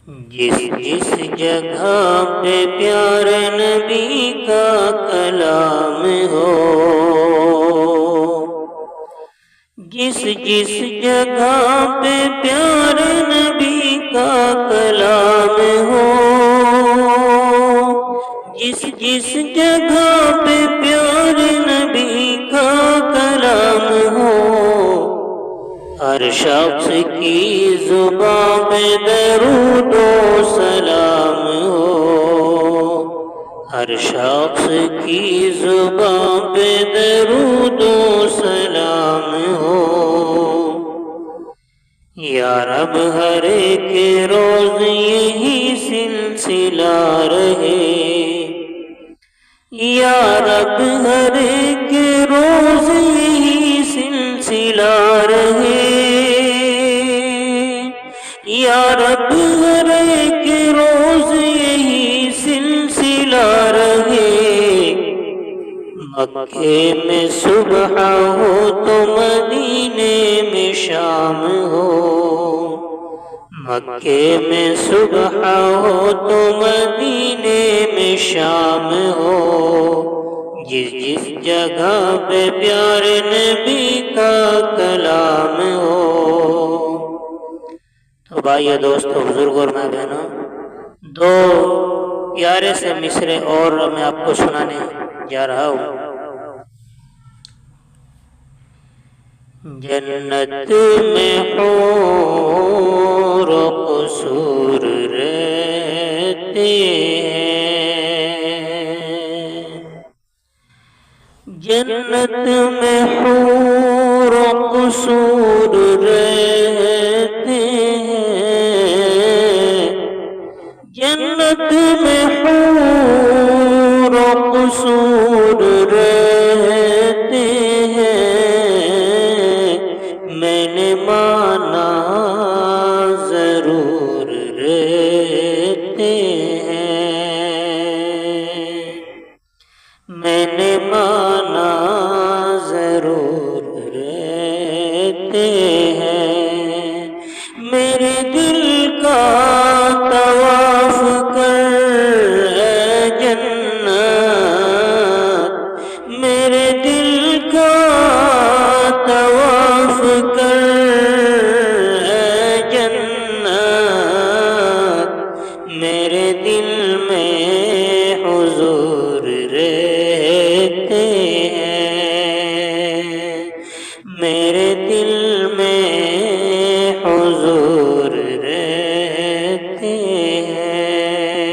جس جس جگہ پہ پیارے نبی کا کلام ہو، جس جس جگہ پہ پیارے نبی کا کلام ہو، جس جس جگہ پہ پیارے نبی کا کلام ہو، ہر شخص کی زبان پہ درود و سلام ہو، ہر شخص کی زبان پہ درود و سلام ہو۔ یا رب ہر ایک روز یہی سلسلہ رہے، یا رب ہر ایک روز یہی سلسلہ رہے، یا رب ہر ایک روز یہی سلسلہ رہے۔ مکے میں صبح ہو تو مدینے میں شام ہو، مکے میں صبح ہو تو مدینے میں شام ہو، جس جس جگہ پہ پیارے نبی کا کلام ہو۔ تو بھائیو، دوستو، بزرگوں اور ماں بہنوں، دو پیارے سے مصرعے اور میں آپ کو سنانے جا رہا ہوں۔ جنت میں حور و قصور رہتے ہیں، جنت میں حور و قصور رہتے ہیں، جنت میں حور و قصور رہتے ہیں، میں نے مانا ضرور رہتے ہیں، میں نے مانا ضرور رہتے ہیں۔ میرے دل کا طواف کر اے جنت، میرے دل کا طواف کر اے جنت، میرے دل میں حضور رہتے ہیں، میرے دل میں حضور رہتے ہیں۔